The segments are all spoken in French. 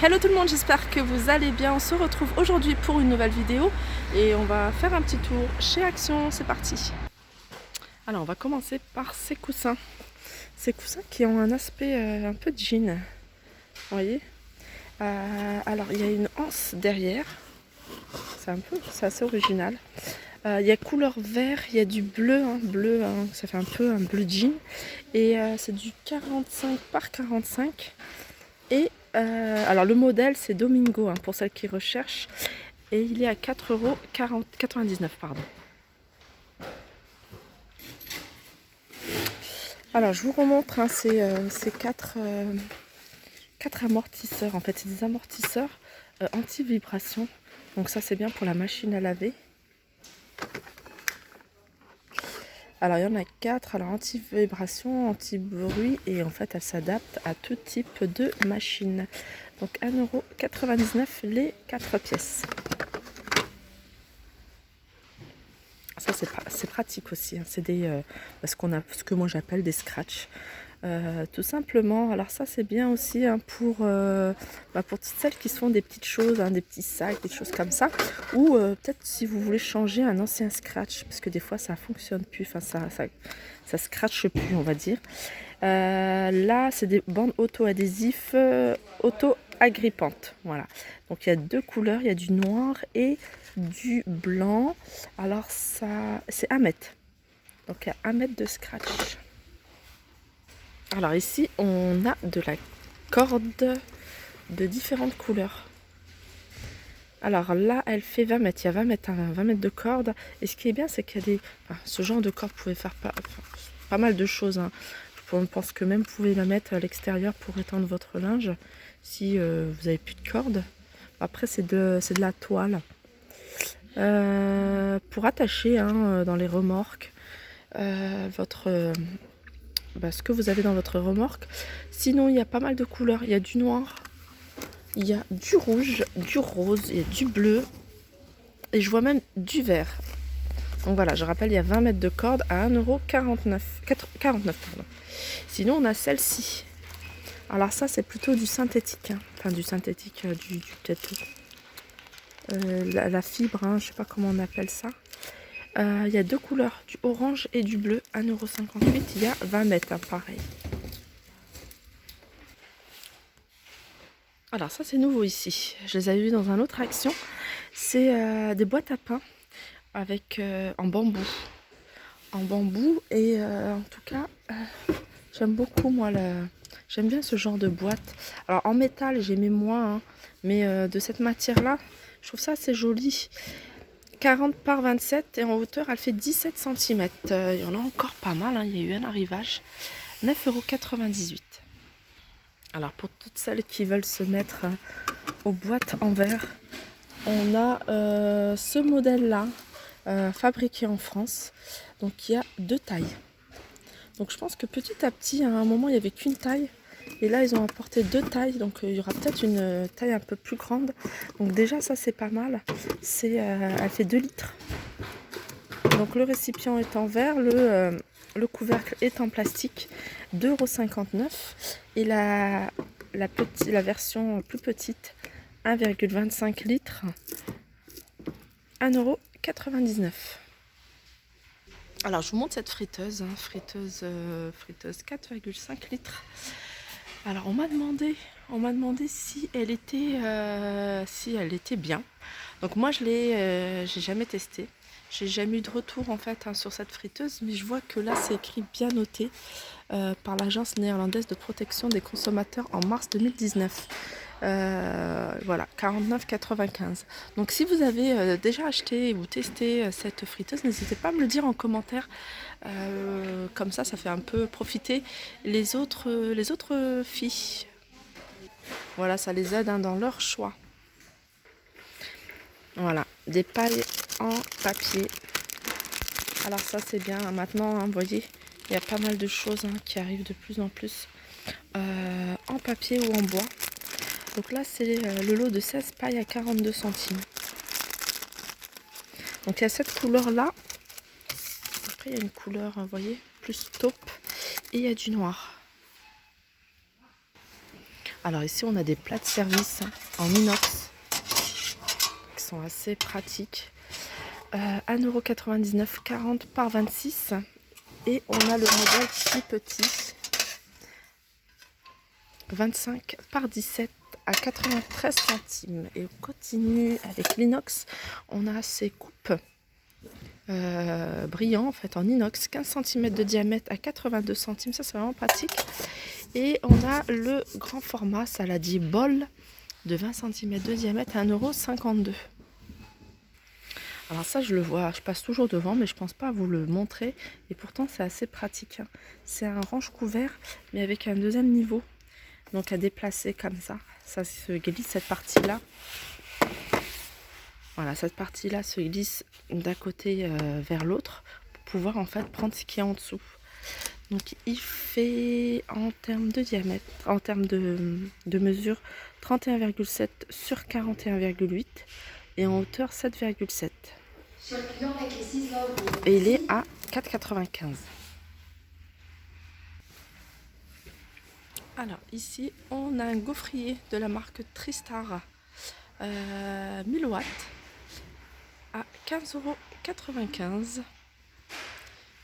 Hello tout le monde, j'espère que vous allez bien. On se retrouve aujourd'hui pour une nouvelle vidéo et on va faire un petit tour chez Action. C'est parti. Alors on va commencer par ces coussins. Ces coussins qui ont un aspect un peu jean. Vous voyez, alors il y a une anse derrière. C'est assez original. Il y a couleur vert, il y a du bleu, ça fait un peu un bleu jean. Et c'est du 45 par 45. Et alors le modèle c'est Domingo pour celles qui recherchent. Et il est à 4,99 €. Pardon. Alors je vous remontre ces quatre amortisseurs. En fait c'est des amortisseurs anti-vibration. Donc ça c'est bien pour la machine à laver. Alors il y en a 4, alors anti-vibration, anti-bruit et en fait elle s'adapte à tout type de machine. Donc 1,99 € les 4 pièces. Ça c'est pratique aussi, c'est ce que moi j'appelle des scratchs. Tout simplement, alors ça c'est bien aussi pour toutes celles qui se font des petites choses, des petits sacs, des choses comme ça, ou peut-être si vous voulez changer un ancien scratch, parce que des fois ça fonctionne plus, ça scratche plus on va dire. Là c'est des bandes auto-adhésifs auto-agrippantes, voilà. Donc il y a deux couleurs, il y a du noir et du blanc. Alors ça c'est 1 mètre, donc il y a 1 mètre de scratch. Alors ici, on a de la corde de différentes couleurs. Alors là, elle fait 20 mètres. Il y a 20 mètres de corde. Et ce qui est bien, c'est qu'il y a ce genre de corde, vous pouvez faire pas mal de choses. Je pense que même vous pouvez la mettre à l'extérieur pour étendre votre linge si vous n'avez plus de corde. Après, c'est de la toile. Pour attacher dans les remorques ce que vous avez dans votre remorque. Sinon il y a pas mal de couleurs, il y a du noir, il y a du rouge, du rose, il y a du bleu et je vois même du vert. Donc voilà, je rappelle, il y a 20 mètres de corde à 1,49 €. Sinon on a celle-ci. Alors ça c'est plutôt du synthétique, du synthétique, peut-être la fibre, je sais pas comment on appelle ça. Il y a deux couleurs, du orange et du bleu, 1,58 €, il y a 20 mètres, pareil. Alors ça c'est nouveau ici, je les avais vus dans un autre Action. C'est des boîtes à pain avec en bambou. Et en tout cas j'aime beaucoup moi j'aime bien ce genre de boîte. Alors en métal j'aimais moins, mais de cette matière là je trouve ça assez joli. 40 par 27 et en hauteur elle fait 17 cm. Il y en a encore pas mal, il y a eu un arrivage. 9,98 €. Alors pour toutes celles qui veulent se mettre aux boîtes en verre, on a ce modèle là fabriqué en France. Donc il y a 2 tailles. Donc je pense que petit à petit, à un moment il n'y avait qu'une taille. Et là ils ont apporté 2 tailles. Donc il y aura peut-être une taille un peu plus grande. Donc déjà ça c'est pas mal. Elle fait 2 litres. Donc le récipient est en verre, le couvercle est en plastique, 2,59 €. Et la version plus petite, 1,25 litres, 1,99 €. Alors je vous montre cette friteuse, friteuse 4,5 litres. Alors on m'a demandé si elle était bien. Donc moi j'ai jamais testé. J'ai jamais eu de retour en fait sur cette friteuse, mais je vois que là c'est écrit bien noté par l'agence néerlandaise de protection des consommateurs en mars 2019. Voilà, 49,95 €. Donc si vous avez déjà acheté ou testé cette friteuse, n'hésitez pas à me le dire en commentaire. Comme ça fait un peu profiter les autres filles. Voilà, ça les aide dans leur choix. Voilà, des pailles en papier. Alors ça c'est bien, maintenant vous voyez, il y a pas mal de choses qui arrivent de plus en plus en papier ou en bois. Donc là c'est le lot de 16 pailles à 42 centimes. Donc il y a cette couleur là. Après il y a une couleur, vous voyez, plus taupe. Et il y a du noir. Alors ici on a des plats de service en inox qui sont assez pratiques. 1,99 €, 40 par 26. Et on a le modèle plus petit, 25 par 17 à 93 centimes. Et on continue avec l'inox. On a ces coupes brillants en fait en inox, 15 cm de diamètre à 82 centimes. Ça c'est vraiment pratique. Et on a le grand format saladier bol de 20 cm de diamètre à 1,52 €. Alors ça je le vois, je passe toujours devant mais je pense pas à vous le montrer et pourtant c'est assez pratique. C'est un range couvert mais avec un deuxième niveau. Donc à déplacer comme ça, ça se glisse cette partie-là. Voilà, cette partie-là se glisse d'un côté vers l'autre pour pouvoir en fait prendre ce qui est en dessous. Donc il fait en termes de diamètre, en termes de mesure, 31,7 sur 41,8 et en hauteur 7,7. Et il est à 4,95. Alors ici on a un gaufrier de la marque Tristar 1000 watts à 15,95 €.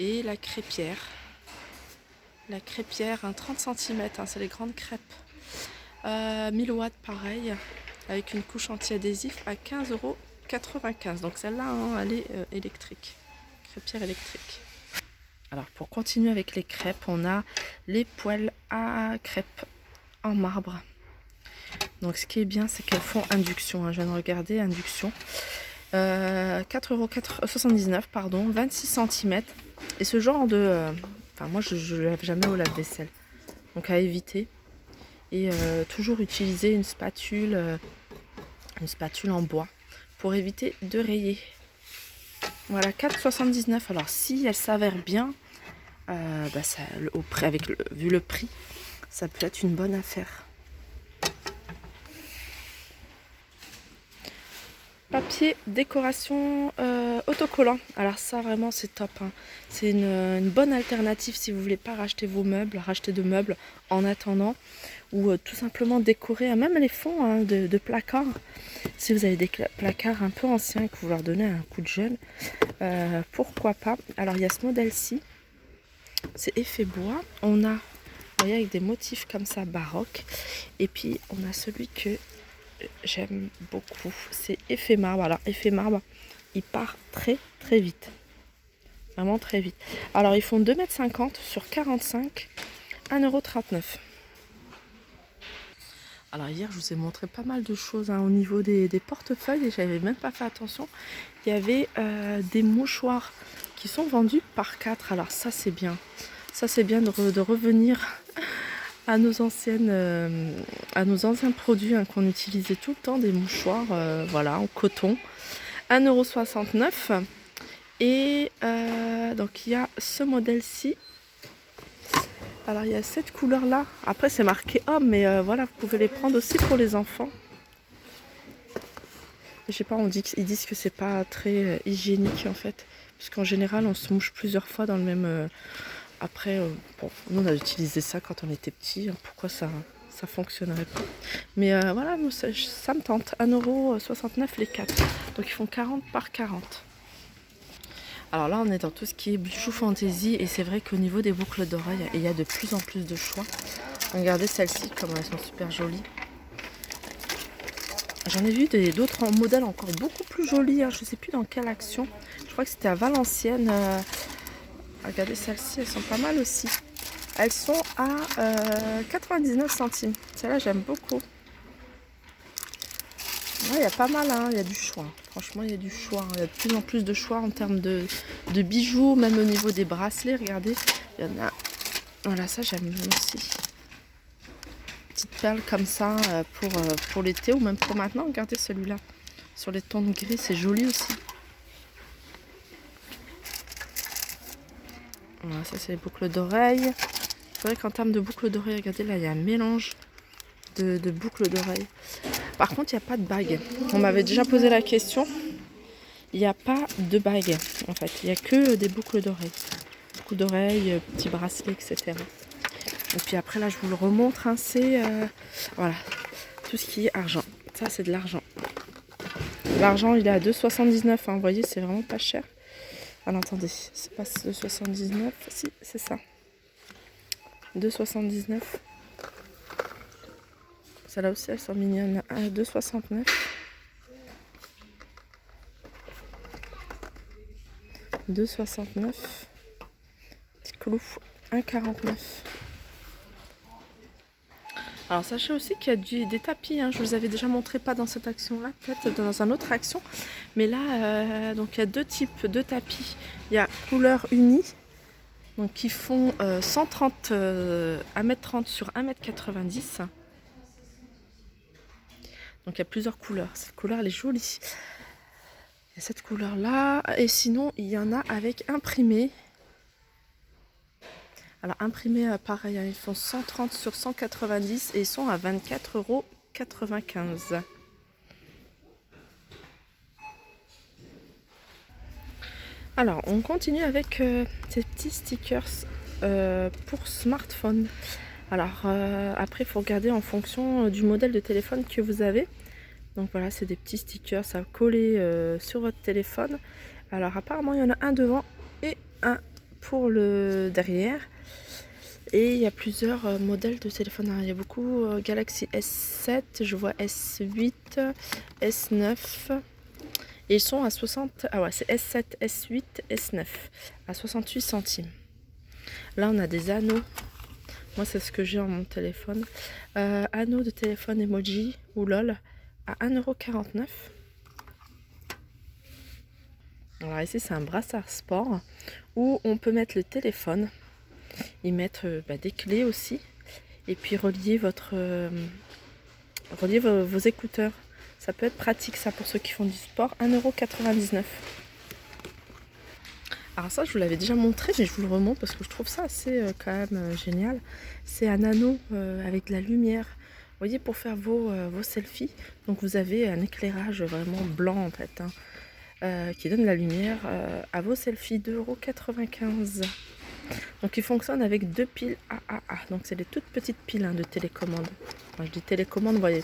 Et la crêpière, un 30 cm, c'est les grandes crêpes, 1000 watts pareil, avec une couche anti-adhésif à 15,95 €. Donc celle-là, elle est électrique, crêpière électrique. Alors pour continuer avec les crêpes, on a les poêles à crêpes en marbre. Donc ce qui est bien, c'est qu'elles font induction. Je viens de regarder, induction. 4,79 €, 26 cm. Et ce genre de... Enfin moi je ne lave jamais au lave-vaisselle. Donc à éviter. Et toujours utiliser une spatule en bois pour éviter de rayer. Voilà, 4,79 €. Alors si elle s'avère bien, ça, vu le prix, ça peut être une bonne affaire. Papier décoration autocollant. Alors ça vraiment c'est top. C'est une bonne alternative si vous voulez pas racheter de meubles en attendant. Ou tout simplement décorer même les fonds de placards. Si vous avez des placards un peu anciens et que vous leur donnez un coup de jeune, pourquoi pas. Alors il y a ce modèle-ci. C'est effet bois. On a, vous voyez, avec des motifs comme ça baroques. Et puis on a celui que j'aime beaucoup, c'est effet marbre. Alors effet marbre, il part très très vite, vraiment très vite. Alors ils font 2,50 m sur 45, 1,39 €. Alors hier je vous ai montré pas mal de choses au niveau des portefeuilles et j'avais même pas fait attention. Il y avait des mouchoirs qui sont vendus par 4. Alors ça c'est bien, de revenir à nos anciens produits qu'on utilisait tout le temps, des mouchoirs voilà, en coton, 1,69 €. Et donc il y a ce modèle-ci. Alors il y a cette couleur-là. Après c'est marqué homme, mais voilà, vous pouvez les prendre aussi pour les enfants. Je sais pas, ils disent que c'est pas très hygiénique en fait, puisqu'en général on se mouche plusieurs fois dans le même... Après, bon, nous on a utilisé ça quand on était petit, pourquoi ça fonctionnerait pas. Mais voilà, ça me tente. 1,69 € les 4. Donc ils font 40 par 40. Alors là on est dans tout ce qui est bijoux fantaisie et c'est vrai qu'au niveau des boucles d'oreilles, il y a de plus en plus de choix. Regardez celles-ci, comme elles sont super jolies. J'en ai vu d'autres modèles encore beaucoup plus jolis. Je ne sais plus dans quelle action. Je crois que c'était à Valenciennes. Regardez celles-ci, elles sont pas mal aussi. Elles sont à 99 centimes. Celle-là, j'aime beaucoup. Il y a pas mal, il y a du choix. Franchement, il y a du choix. Il y a de plus en plus de choix en termes de bijoux, même au niveau des bracelets. Regardez, il y en a. Voilà, ça, j'aime aussi. Petite perle comme ça pour l'été ou même pour maintenant. Regardez celui-là. Sur les tons de gris, c'est joli aussi. Voilà, ça c'est les boucles d'oreilles. C'est vrai qu'en termes de boucles d'oreilles, regardez là, il y a un mélange de boucles d'oreilles. Par contre, il n'y a pas de bague. On m'avait déjà posé la question. Il n'y a pas de bague en fait. Il n'y a que des boucles d'oreilles. Boucles d'oreilles, petits bracelets, etc. Et puis après là je vous le remontre, hein, c'est voilà, tout ce qui est argent. Ça c'est de l'argent. L'argent il est à 2,79 €, hein, vous voyez c'est vraiment pas cher. Alors attendez, c'est pas 2,79 €, si c'est ça. 2,79 €. Celle-là aussi elles sont mignonnes. 2,69 €. 2,69 €. Petit clou, 1,49 €. Alors sachez aussi qu'il y a des tapis, hein. Je vous avais déjà montré, pas dans cette action-là, peut-être dans une autre action. Mais là, donc il y a deux types de tapis. Il y a couleur unie, donc qui font 130 1,30 m sur 1,90 m. Donc il y a plusieurs couleurs. Cette couleur elle est jolie. Il y a cette couleur-là. Et sinon, il y en a avec imprimé. Alors imprimé, pareil, hein, ils font 130 sur 190 et ils sont à 24,95 €. Alors on continue avec ces petits stickers pour smartphone. Alors après il faut regarder en fonction du modèle de téléphone que vous avez. Donc voilà, c'est des petits stickers à coller sur votre téléphone. Alors apparemment il y en a un devant et un pour le derrière. Et il y a plusieurs modèles de téléphone. Il y a beaucoup Galaxy S7, je vois S8, S9. Et ils sont à 60... Ah ouais, c'est S7, S8, S9. À 68 centimes. Là, on a des anneaux. Moi, c'est ce que j'ai en mon téléphone. Anneaux de téléphone emoji ou LOL à 1,49 €. Alors ici, c'est un brassard sport où on peut mettre le téléphone. Ils mettent des clés aussi. Et puis relier vos écouteurs. Ça peut être pratique ça pour ceux qui font du sport. 1,99 €. Alors ça je vous l'avais déjà montré, mais je vous le remonte parce que je trouve ça assez quand même génial. C'est un anneau avec de la lumière. Vous voyez, pour faire vos selfies. Donc vous avez un éclairage vraiment blanc en fait, hein, qui donne la lumière à vos selfies. 2,95 €. Donc il fonctionne avec deux piles AAA. Donc c'est des toutes petites piles, hein, de télécommande. Enfin, je dis télécommande, vous voyez,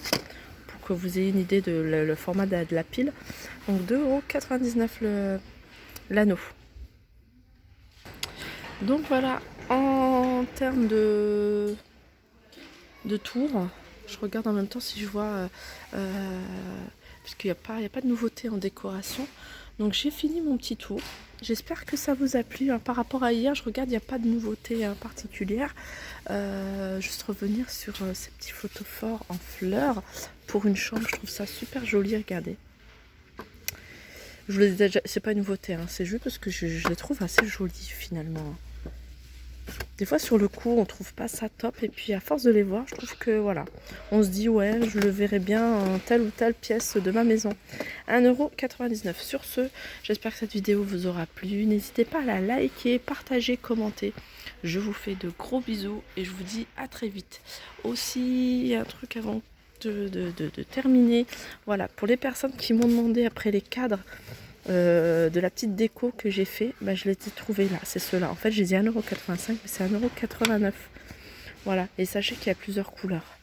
pour que vous ayez une idée de le format de la pile. Donc 2,99 € l'anneau. Donc voilà, en termes de tours, je regarde en même temps si je vois, parce qu'il n'y a pas de nouveauté en décoration. Donc j'ai fini mon petit tour. J'espère que ça vous a plu, hein. Par rapport à hier, je regarde, il n'y a pas de nouveauté particulière. Juste revenir sur ces petits photophores en fleurs pour une chambre. Je trouve ça super joli, regardez. Je vous l'ai déjà, c'est pas une nouveauté, hein, c'est juste parce que je les trouve assez jolies finalement. Des fois sur le coup on trouve pas ça top, et puis à force de les voir je trouve que voilà, on se dit ouais je le verrai bien en telle ou telle pièce de ma maison. 1,99 €. Sur ce, j'espère que cette vidéo vous aura plu. N'hésitez pas à la liker, partager, commenter. Je vous fais de gros bisous et je vous dis à très vite. Aussi un truc avant de terminer, voilà, pour les personnes qui m'ont demandé après les cadres de la petite déco que j'ai fait, je les ai trouvés là, c'est ceux-là. En fait j'ai dit 1,85 €, mais c'est 1,89 €. Voilà, et sachez qu'il y a plusieurs couleurs.